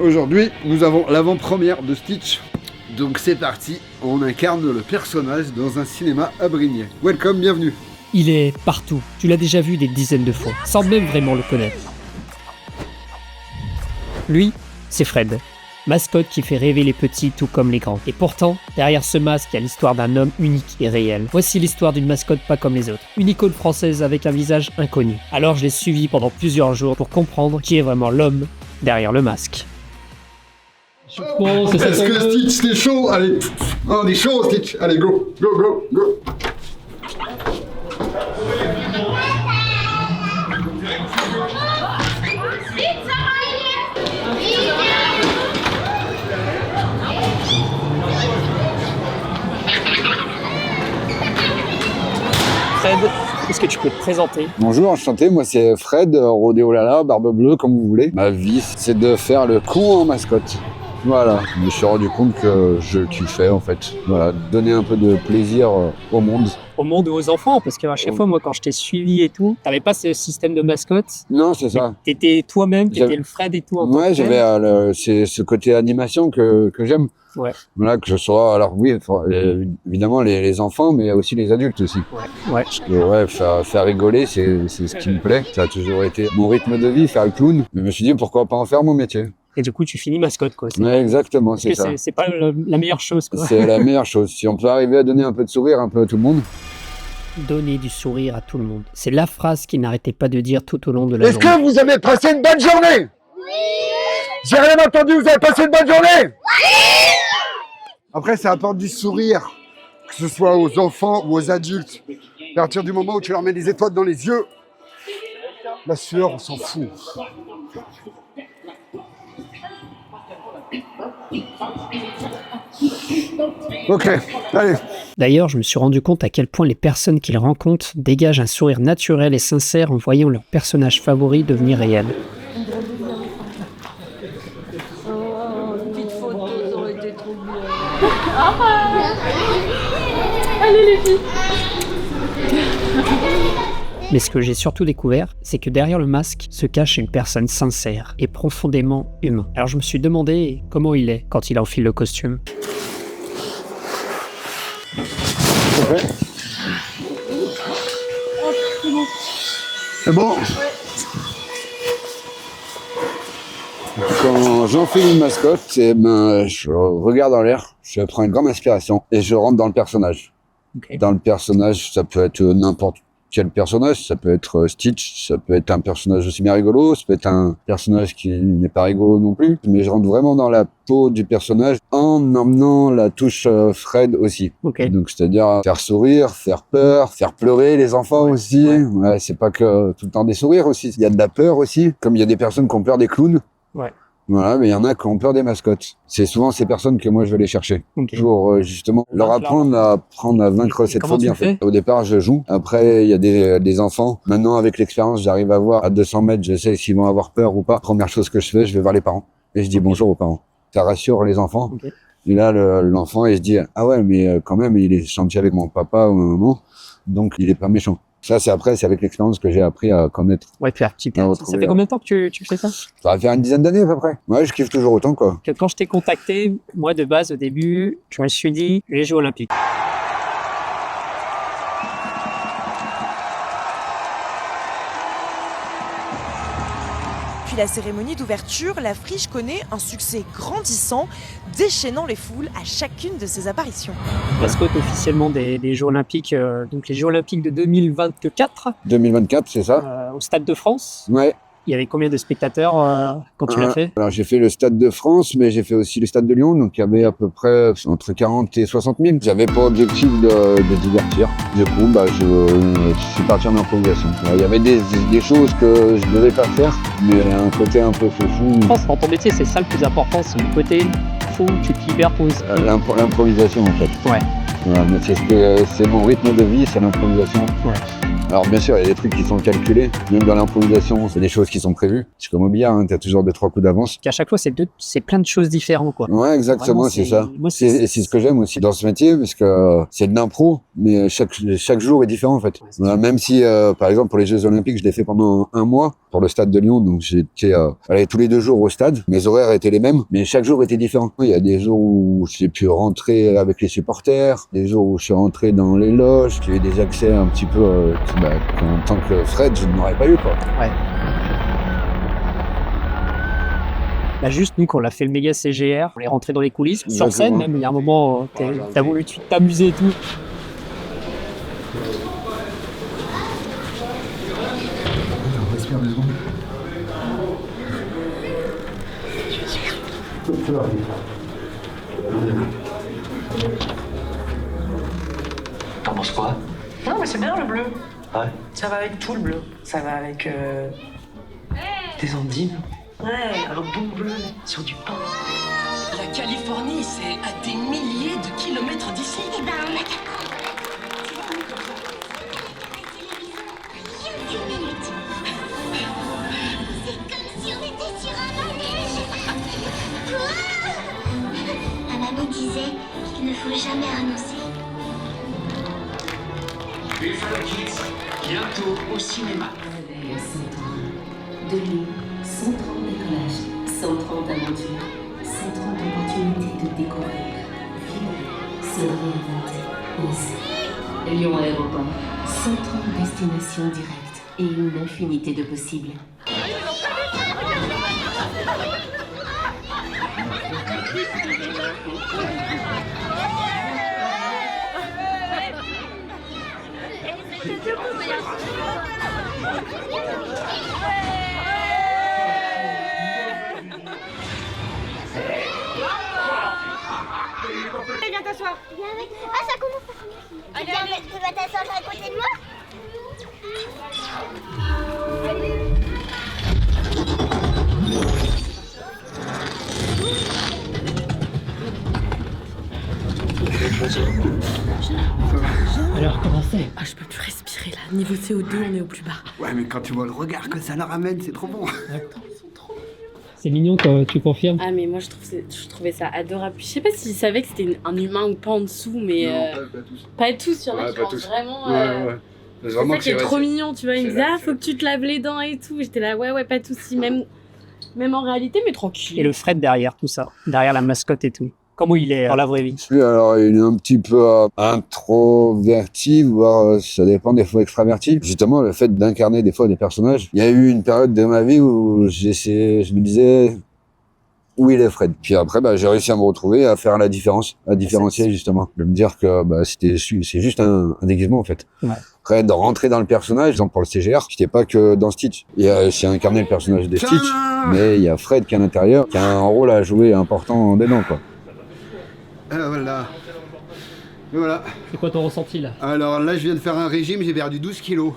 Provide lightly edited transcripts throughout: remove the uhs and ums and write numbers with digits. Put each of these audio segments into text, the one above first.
Aujourd'hui, nous avons l'avant-première de Stitch. Donc c'est parti, on incarne le personnage dans un cinéma à Brignais. Welcome, bienvenue. Il est partout, tu l'as déjà vu des dizaines de fois, sans même vraiment le connaître. Lui, c'est Fred, mascotte qui fait rêver les petits tout comme les grands. Et pourtant, derrière ce masque, il y a l'histoire d'un homme unique et réel. Voici l'histoire d'une mascotte pas comme les autres. Une icône française avec un visage inconnu. Alors je l'ai suivi pendant plusieurs jours pour comprendre qui est vraiment l'homme derrière le masque. Est-ce que Stitch, t'es chaud? Allez, on est chaud Stitch, allez go, go, go, go. Fred, est-ce que tu peux te présenter? Bonjour, enchanté, moi c'est Fred, Rodéo Lala, barbe bleue comme vous voulez. Ma vie, c'est de faire le con en mascotte. Voilà, je me suis rendu compte que je kiffais en fait. Voilà, donner un peu de plaisir au monde. Au monde ou aux enfants, parce qu'à chaque fois, moi, quand je t'ai suivi et tout, t'avais pas ce système de mascotte. Non, c'est ça. T'étais toi-même, t'étais le Fred et tout. Ouais, j'avais c'est ce côté animation que j'aime. Ouais. Voilà, que je sois, alors oui, évidemment les enfants, mais aussi les adultes aussi. Ouais. Ouais, faire rigoler, c'est ce qui me plaît. Ça a toujours été mon rythme de vie, faire le clown. Mais je me suis dit, pourquoi pas en faire mon métier. Et du coup, tu finis mascotte, quoi. Ouais, exactement, c'est ça. C'est pas la meilleure chose, quoi. C'est la meilleure chose. Si on peut arriver à donner un peu de sourire un peu à tout le monde. Donner du sourire à tout le monde. C'est la phrase qu'il n'arrêtait pas de dire tout au long de la journée. Est-ce que vous avez passé une bonne journée? Oui. J'ai rien entendu, vous avez passé une bonne journée? Oui. Après, ça apporte du sourire, que ce soit aux enfants ou aux adultes. À partir du moment où tu leur mets des étoiles dans les yeux, la sueur, on s'en fout. Ok, allez. D'ailleurs, je me suis rendu compte à quel point les personnes qu'il rencontre dégagent un sourire naturel et sincère en voyant leur personnage favori devenir réel. Petite photo, ça aurait été trop bien. Allez les filles. Mais ce que j'ai surtout découvert, c'est que derrière le masque se cache une personne sincère et profondément humain. Alors je me suis demandé comment il est quand il enfile le costume. Ouais. C'est bon. Quand j'enfile une mascotte, je regarde en l'air, je prends une grande inspiration et je rentre dans le personnage. Okay. Dans le personnage, ça peut être n'importe quel personnage, ça peut être Stitch, ça peut être un personnage aussi bien rigolo, ça peut être un personnage qui n'est pas rigolo non plus, mais je rentre vraiment dans la peau du personnage en emmenant la touche Fred aussi. Okay. Donc c'est-à-dire faire sourire, faire peur, faire pleurer les enfants aussi. Ouais, c'est pas que tout le temps des sourires aussi, il y a de la peur aussi, comme il y a des personnes qui ont peur des clowns. Ouais. Voilà, mais il y en a qui ont peur des mascottes. C'est souvent ces personnes que moi je vais les chercher. Okay. Pour justement leur apprendre à vaincre cette phobie en fait. Au départ je joue, après il y a des enfants. Maintenant avec l'expérience j'arrive à voir à 200 mètres, je sais s'ils vont avoir peur ou pas. Première chose que je fais, je vais voir les parents et je dis bonjour aux parents. Ça rassure les enfants. Okay. Et là l'enfant il se dit ah ouais mais quand même il est gentil avec mon papa ou ma maman, donc il est pas méchant. Ça, c'est avec l'expérience que j'ai appris à connaître. Ouais, puis ça fait combien de temps que tu fais ça? Ça va faire une dizaine d'années à peu près. Ouais, je kiffe toujours autant, quoi. Quand je t'ai contacté, moi, de base, au début, je me suis dit, les Jeux Olympiques. Puis la cérémonie d'ouverture, la friche connaît un succès grandissant, déchaînant les foules à chacune de ses apparitions. Mascotte officiellement des Jeux Olympiques, donc les Jeux Olympiques de 2024. 2024, c'est ça. Au Stade de France. Ouais. Il y avait combien de spectateurs quand tu l'as fait? Alors j'ai fait le Stade de France, mais j'ai fait aussi le Stade de Lyon, donc il y avait à peu près entre 40 et 60 000. J'avais pas objectif de divertir. Du coup, je suis parti en improvisation. Il y avait des choses que je devais pas faire, mais un côté un peu fou. Je pense que dans ton métier, c'est ça le plus important, c'est le côté fou, tu te libères pour l'improvisation en fait. Ouais. Voilà, c'est mon rythme de vie, c'est l'improvisation. Ouais. Alors bien sûr, il y a des trucs qui sont calculés. Même dans l'improvisation, c'est des choses qui sont prévues. C'est comme au billard, hein, t'as toujours 2-3 coups d'avance. Qu'à chaque fois, c'est plein de choses différentes, quoi. Ouais, exactement, Vraiment, c'est ça. moi, C'est ce que j'aime aussi dans ce métier, parce que c'est de l'impro, mais chaque jour est différent en fait. Voilà, même si, par exemple, pour les Jeux Olympiques, je l'ai fait pendant 1 mois pour le stade de Lyon, donc j'étais allé tous les 2 jours au stade. Mes horaires étaient les mêmes, mais chaque jour était différent. Il y a des jours où j'ai pu rentrer avec les supporters, des jours où je suis rentré dans les loges, j'ai eu des accès un petit peu en tant que Fred, je n'aurais pas eu quoi. Ouais. Là, juste, nous, quand on a fait le méga CGR, on est rentré dans les coulisses, sur scène même, il y a un moment, t'as voulu t'amuser et tout. Respire 2 secondes. T'en penses quoi? Non, mais c'est bien le bleu. Ouais. Ça va avec tout le bleu. Ça va avec Des endives. ouais, un bon bleu sur du pain. La Californie, c'est à des milliers de kilomètres d'ici. Eh ben, on a qu'à une minute. C'est comme si on était sur un manège. Ma mamie disait qu'il ne faut jamais renoncer. Buffalo Kids, bientôt au cinéma. 130 de Lyon, 130 décollages, 130 aventures, 130 opportunités de découvrir, vivre, se réinventer, oser. Lyon Aéroport, 130 destinations directes et une infinité de possibles. Viens t'asseoir. Ah, ça commence. Allez, tu vas t'asseoir à côté de moi? Alors, comment c'est? Ah, je peux plus respirer là. Niveau CO2, on est au plus bas. Ouais, mais quand tu vois le regard que ça leur amène, c'est trop bon. C'est mignon quand tu confirmes. Ah, mais moi je trouvais ça adorable. Je sais pas s'ils savaient que c'était un humain ou pas en dessous, mais. pas tous. Pas tous, il y en a Ouais, qui pas pensent tous. vraiment. C'est C'est ça qui est trop mignon, tu vois. Ils me disaient, ah, faut que tu te laves les dents et tout. J'étais là, ouais, pas de soucis. Même en réalité, mais tranquille. Et le Fred derrière tout ça, derrière la mascotte et tout. Comment il est dans la vraie vie? Lui, alors, il est un petit peu introverti, voire ça dépend des fois extraverti. Justement, le fait d'incarner des fois des personnages. Il y a eu une période de ma vie où je me disais où il est Fred. Puis après, j'ai réussi à me retrouver, à faire la différence, à différencier justement. De me dire que c'est juste un déguisement en fait. Ouais. Après, de rentrer dans le personnage, exemple pour le CGR, j'étais pas que dans Stitch. J'ai incarné le personnage de Stitch, mais il y a Fred qui est à l'intérieur, qui a un rôle à jouer important dedans, quoi. Voilà. Et voilà. C'est quoi ton ressenti là? Alors là, je viens de faire un régime, j'ai perdu 12 kilos.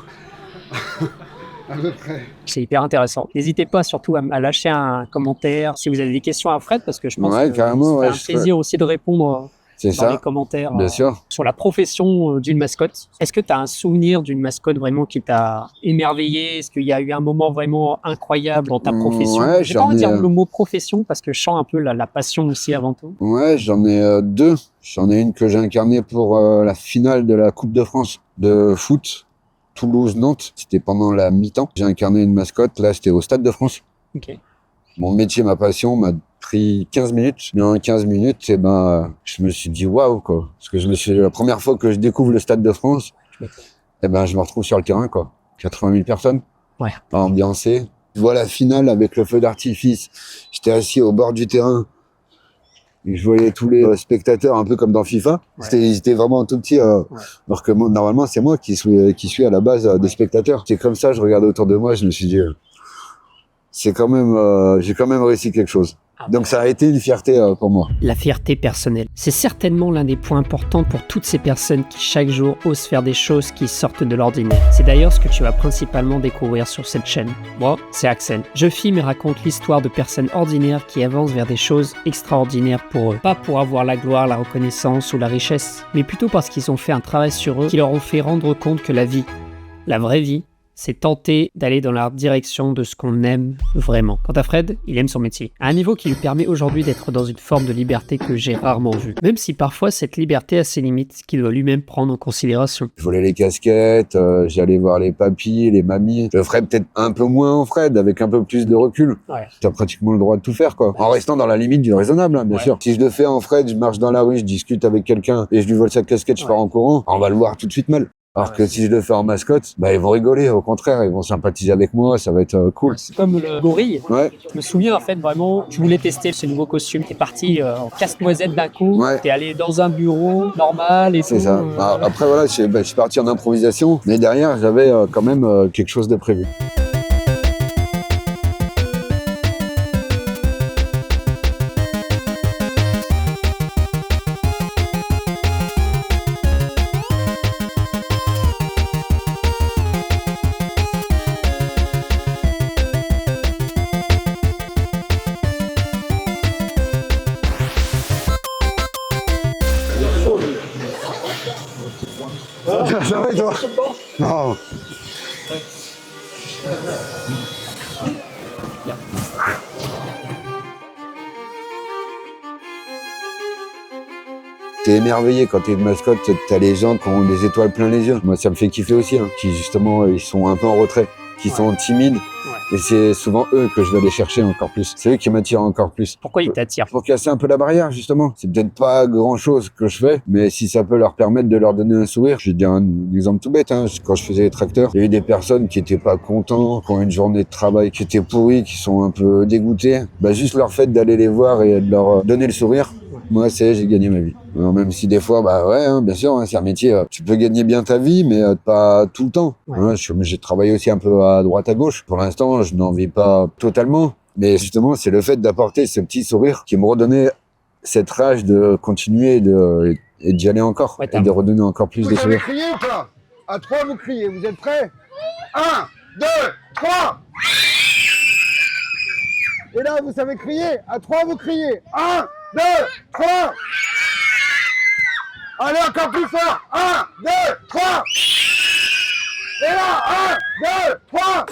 À peu près. C'est hyper intéressant. N'hésitez pas surtout à lâcher un commentaire si vous avez des questions à Fred, parce que je pense que carrément, c'est un plaisir aussi de répondre C'est dans ça. les commentaires Bien sûr. sur la profession d'une mascotte. Est-ce que tu as un souvenir d'une mascotte vraiment qui t'a émerveillé? Est-ce qu'il y a eu un moment vraiment incroyable dans ta profession? Ouais, J'ai pas envie de j'en dire ai, le mot profession parce que je sens un peu la passion aussi avant tout. Ouais, j'en ai 2. J'en ai une que j'ai incarnée pour la finale de la Coupe de France de foot, Toulouse-Nantes. C'était pendant la mi-temps. J'ai incarné une mascotte. Là, c'était au Stade de France. Ok. Mon métier, ma passion m'a pris 15 minutes. Mais en 15 minutes, je me suis dit waouh, quoi. Parce que la première fois que je découvre le Stade de France, je me retrouve sur le terrain, quoi. 80 000 personnes. Ouais. Ambiancé. Je vois la finale avec le feu d'artifice. J'étais assis au bord du terrain. Et je voyais tous les spectateurs un peu comme dans FIFA. Ouais. Ils étaient vraiment tout petits. Alors que normalement, c'est moi qui suis à la base des spectateurs. C'est comme ça, je regardais autour de moi, je me suis dit, j'ai quand même réussi quelque chose. Donc ça a été une fierté pour moi. La fierté personnelle. C'est certainement l'un des points importants pour toutes ces personnes qui chaque jour osent faire des choses qui sortent de l'ordinaire. C'est d'ailleurs ce que tu vas principalement découvrir sur cette chaîne. Moi, c'est Axel. Je filme et raconte l'histoire de personnes ordinaires qui avancent vers des choses extraordinaires pour eux. Pas pour avoir la gloire, la reconnaissance ou la richesse, mais plutôt parce qu'ils ont fait un travail sur eux qui leur ont fait rendre compte que la vie La vraie vie, c'est tenter d'aller dans la direction de ce qu'on aime vraiment. Quant à Fred, il aime son métier, à un niveau qui lui permet aujourd'hui d'être dans une forme de liberté que j'ai rarement vue. Même si parfois cette liberté a ses limites qu'il doit lui-même prendre en considération. Je volais les casquettes, j'allais voir les papis, les mamies. Je le ferais peut-être un peu moins en Fred, avec un peu plus de recul. Ouais. T'as pratiquement le droit de tout faire, quoi. En restant dans la limite du raisonnable, hein, bien sûr. Si je le fais en Fred, je marche dans la rue, je discute avec quelqu'un et je lui vole sa casquette, je pars en courant, on va le voir tout de suite mal. Alors que si je le fais en mascotte, bah ils vont rigoler, au contraire, ils vont sympathiser avec moi, ça va être cool. C'est comme le gorille. Ouais. Je me souviens en fait vraiment, tu voulais tester ce nouveau costume, t'es parti en casse-noisette d'un coup, t'es allé dans un bureau normal et tout. C'est ça. Après voilà, je suis parti en improvisation, mais derrière j'avais quand même quelque chose de prévu. Ça va toi? Non. T'es émerveillé quand t'es une mascotte, t'as les gens qui ont des étoiles plein les yeux. Moi ça me fait kiffer aussi, hein, qui justement ils sont un peu en retrait, qui sont timides. Et c'est souvent eux que je vais aller chercher encore plus. C'est eux qui m'attirent encore plus. Pourquoi ils t'attirent? Pour casser un peu la barrière, justement. C'est peut-être pas grand-chose que je fais, mais si ça peut leur permettre de leur donner un sourire. Je vais te dire un exemple tout bête. Hein. Quand je faisais les tracteurs, il y a eu des personnes qui étaient pas contents, qui ont une journée de travail qui était pourrie, qui sont un peu dégoûtées. Bah, juste leur fait d'aller les voir et de leur donner le sourire. Moi, j'ai gagné ma vie. Alors, même si des fois, bah ouais, hein, bien sûr, hein, c'est un métier. Tu peux gagner bien ta vie, mais pas tout le temps. Hein, j'ai travaillé aussi un peu à droite, à gauche. Pour l'instant, je n'en vis pas totalement. Mais justement, c'est le fait d'apporter ce petit sourire qui me redonnait cette rage de continuer et d'y aller encore. Et de redonner encore plus de sourire. Vous savez crier ou pas? À 3, vous criez. Vous êtes prêts? 1, 2, 3. Et là, vous savez crier. À 3, vous criez. 1, 2, 3. Allez, encore plus fort. 1, 2, 3. Et là, 1, 2, 3.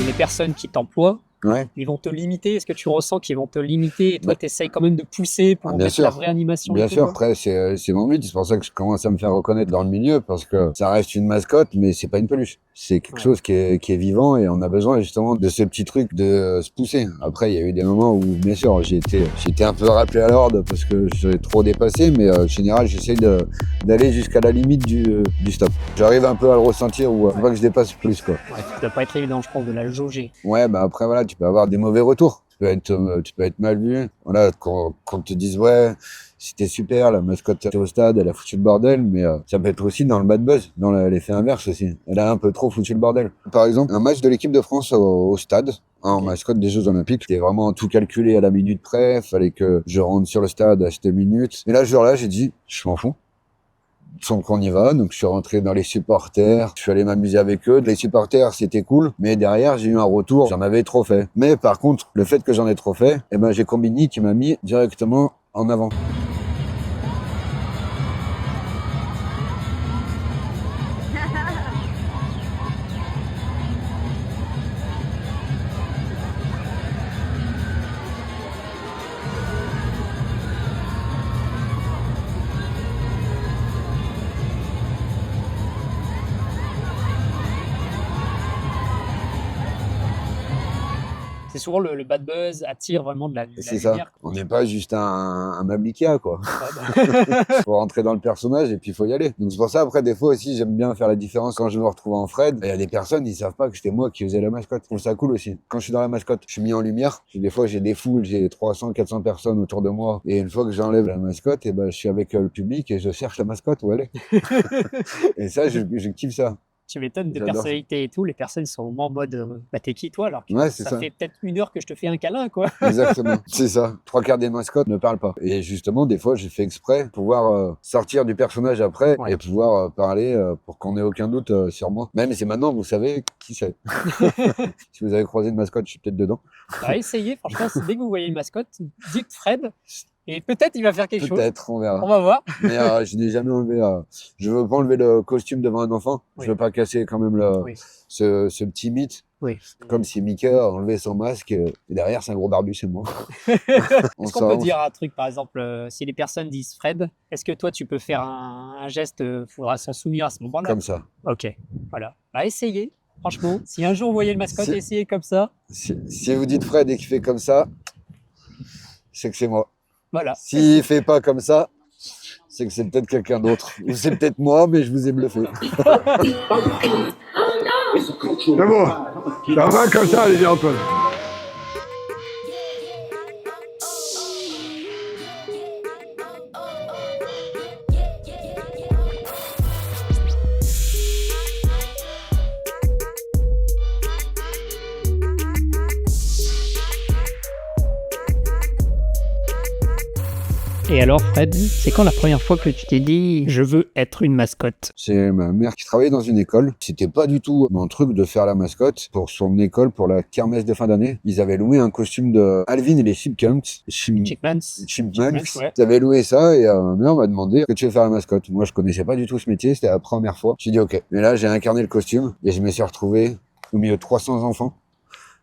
Les personnes qui t'emploient, ouais. Ils vont te limiter. Est-ce que tu ressens qu'ils vont te limiter et toi, tu essayes quand même de pousser pour mettre la vraie animation? Bien sûr, après, c'est mon but. C'est pour ça que je commence à me faire reconnaître dans le milieu parce que ça reste une mascotte, mais c'est pas une peluche. C'est quelque chose qui est vivant et on a besoin justement de ce petit truc de se pousser. Après, il y a eu des moments où, bien sûr, j'ai été un peu rappelé à l'ordre parce que j'ai trop dépassé, mais en général, j'essaye d'aller jusqu'à la limite du stop. J'arrive un peu à le ressentir ou à pas que je dépasse plus, quoi. Ouais, ça doit pas être évident, je pense, de la jauger. Ouais, bah après, voilà, tu peux avoir des mauvais retours. Tu peux être mal vu. Voilà, quand te disent, ouais, c'était super, la mascotte était au stade, elle a foutu le bordel, mais ça peut être aussi dans le bad buzz, dans l'effet inverse aussi. Elle a un peu trop foutu le bordel. Par exemple, un match de l'équipe de France au stade, en mascotte des Jeux Olympiques, c'était vraiment tout calculé à la minute près, fallait que je rentre sur le stade à cette minute. Et là, ce jour-là, j'ai dit, je m'en fous. Donc on y va, donc je suis rentré dans les supporters, je suis allé m'amuser avec eux. Les supporters, c'était cool, mais derrière, j'ai eu un retour, j'en avais trop fait. Mais par contre, le fait que j'en ai trop fait, eh ben, j'ai Combini qui m'a mis directement en avant. C'est souvent le bad buzz attire vraiment de la C'est ça. lumière. On n'est pas juste un Mablikia, quoi. Faut rentrer dans le personnage et puis il faut y aller. Donc c'est pour ça, après, des fois aussi, j'aime bien faire la différence quand je me retrouve en Fred. Il y a des personnes, ils savent pas que c'était moi qui faisais la mascotte. Je trouve ça cool aussi. Quand je suis dans la mascotte, je suis mis en lumière. Des fois, j'ai des foules, j'ai 300, 400 personnes autour de moi. Et une fois que j'enlève la mascotte, et ben, je suis avec le public et je cherche la mascotte où elle est. Et ça, je kiffe ça. Tu m'étonnes de J'adore ça. personnalité et tout. Les personnes sont vraiment en mode bah t'es qui toi alors que Ouais, c'est ça. fait peut-être 1 heure que je te fais un câlin quoi. Exactement, c'est ça. 3/4 des mascottes ne parlent pas. Et justement, des fois, j'ai fait exprès pour pouvoir sortir du personnage après et pouvoir parler pour qu'on ait aucun doute sur moi. Même si maintenant, vous savez qui c'est. Si vous avez croisé une mascotte, je suis peut-être dedans. Bah, essayez, franchement, dès que vous voyez une mascotte, dites Fred et peut-être il va faire quelque chose. Peut-être, on verra. On va voir. Mais je n'ai jamais enlevé. Je veux pas enlever le costume devant un enfant. Oui. Je veux pas casser quand même ce petit mythe. Oui. Comme si Mickey a enlevé son masque et derrière c'est un gros barbu, c'est moi. Est-ce qu'on peut dire un truc, par exemple, si les personnes disent Fred, est-ce que toi tu peux faire un geste, faudra s'en souvenir à ce moment-là. Comme ça. Ok, voilà. Bah essayez, franchement. Si un jour vous voyez le mascotte, Si- essayez comme ça. Si vous dites Fred et qu'il fait comme ça, c'est que c'est moi. Voilà. S'il fait pas comme ça, c'est que c'est peut-être quelqu'un d'autre. Ou c'est peut-être moi, mais je vous ai bluffé. C'est bon. Ça va comme ça, les gars, Antoine. Et alors Fred, c'est quand la première fois que tu t'es dit je veux être une mascotte? C'est ma mère qui travaillait dans une école. C'était pas du tout mon truc de faire la mascotte pour son école, pour la kermesse de fin d'année. Ils avaient loué un costume de Alvin et les Chipmunks. Chipmunks. Ouais. Ils avaient loué ça et ma mère m'a demandé que tu veux faire la mascotte. Moi, je connaissais pas du tout ce métier. C'était la première fois. J'ai dit OK. Et là, j'ai incarné le costume et je me suis retrouvé au milieu de 300 enfants,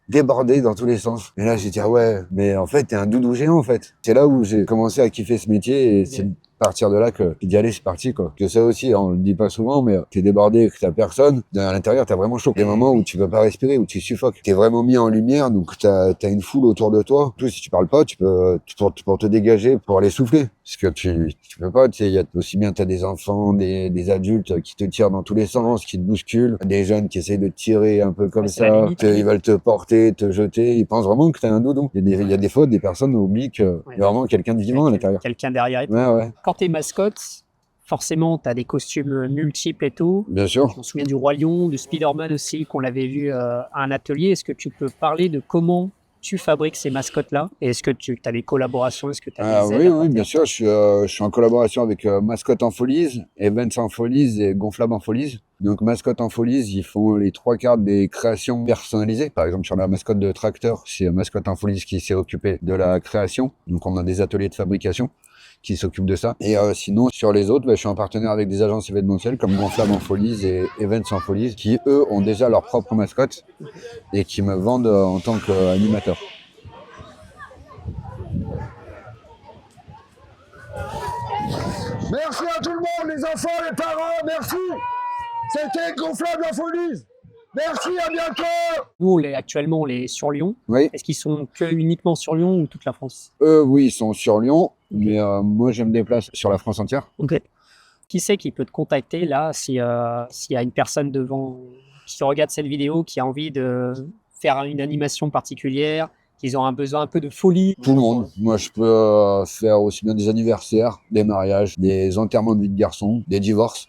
débordé dans tous les sens. Et là, j'ai dit, ah ouais, mais en fait, t'es un doudou géant, en fait. C'est là où j'ai commencé à kiffer ce métier et c'est à partir de là que j'ai dit, allez, c'est parti, quoi. Que ça aussi, on le dit pas souvent, mais t'es débordé, que t'as personne. À l'intérieur, t'as vraiment chaud. Des moments où tu peux pas respirer, où tu suffoques. T'es vraiment mis en lumière, donc t'as une foule autour de toi. En plus, si tu parles pas, tu peux, pour te dégager, pour aller souffler. Parce que tu peux pas, tu sais, il y a aussi bien t'as des enfants, des adultes qui te tirent dans tous les sens, qui te bousculent, des jeunes qui essayent de te tirer un peu comme ça, ils veulent te porter, te jeter, ils pensent vraiment que t'es un doudou. Il y a des fois, des personnes oublient qu'il y a vraiment quelqu'un de vivant à l'intérieur. Quelqu'un derrière. Ouais. Quand t'es mascotte, forcément, t'as des costumes multiples et tout. Bien sûr. Je me souviens du Roi Lion, de Spider-Man aussi, qu'on l'avait vu à un atelier. Est-ce que tu peux parler de comment tu fabriques ces mascottes-là? Et est-ce que tu as des collaborations? Est-ce que tu as des aides? Oui, bien sûr. Je suis en collaboration avec Mascotte en Folies, Events en Folies et Gonflable en Folies. Donc, Mascotte en Folies, ils font les 3/4 des créations personnalisées. Par exemple, sur la mascotte de tracteur, c'est Mascotte en Folies qui s'est occupé de la création. Donc, on a des ateliers de fabrication qui s'occupent de ça. Et sinon, sur les autres, je suis en partenaire avec des agences événementielles comme Gonflable en Folies et Events en Folies, qui, eux, ont déjà leur propre mascotte et qui me vendent en tant qu'animateur. Merci à tout le monde, les enfants, les parents, merci. C'était Gonflable en Folies. Merci, à bientôt. Nous, actuellement, on est sur Lyon. Oui. Est-ce qu'ils sont uniquement sur Lyon ou toute la France? Eux, oui, ils sont sur Lyon, mais moi, je me déplace sur la France entière. Ok. Qui c'est qui peut te contacter là s'il y a une personne devant qui regarde cette vidéo, qui a envie de faire une animation particulière, qu'ils ont un besoin un peu de folie? Tout le monde. Moi, je peux faire aussi bien des anniversaires, des mariages, des enterrements de vie de garçon, des divorces.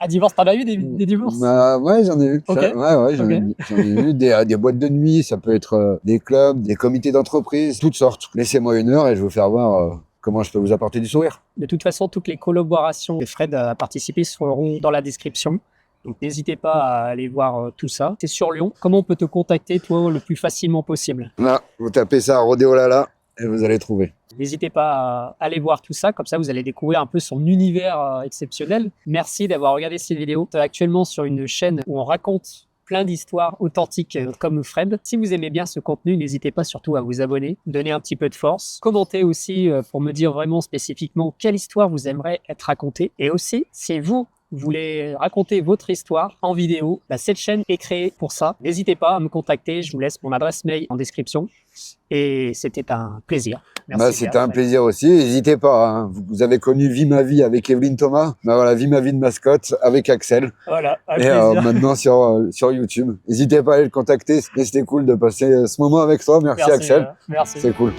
Ah, divorce, t'en as eu des divorces? Ouais, j'en ai eu. Okay. J'en ai eu des boîtes de nuit, ça peut être des clubs, des comités d'entreprise, toutes sortes. Laissez-moi 1 heure et je vais vous faire voir comment je peux vous apporter du sourire. De toute façon, toutes les collaborations que Fred a participé seront dans la description. Donc n'hésitez pas à aller voir tout ça. T'es sur Lyon. Comment on peut te contacter, toi, le plus facilement possible? Là, vous tapez ça à Rodéo Lala et vous allez trouver. N'hésitez pas à aller voir tout ça, comme ça vous allez découvrir un peu son univers exceptionnel. Merci d'avoir regardé cette vidéo. Actuellement sur une chaîne où on raconte plein d'histoires authentiques comme Fred. Si vous aimez bien ce contenu, n'hésitez pas surtout à vous abonner, donner un petit peu de force. Commentez aussi pour me dire vraiment spécifiquement quelle histoire vous aimeriez être racontée. Et aussi, si vous voulez raconter votre histoire en vidéo, cette chaîne est créée pour ça. N'hésitez pas à me contacter, je vous laisse mon adresse mail en description. Et c'était un plaisir. Merci. C'était un plaisir aussi. N'hésitez pas. Hein. Vous avez connu Vie ma vie avec Evelyne Thomas. Voilà, Vie ma vie de mascotte avec Axel. Voilà. Et maintenant sur YouTube. N'hésitez pas à aller le contacter. C'était cool de passer ce moment avec toi. Merci Axel. Merci. C'est cool.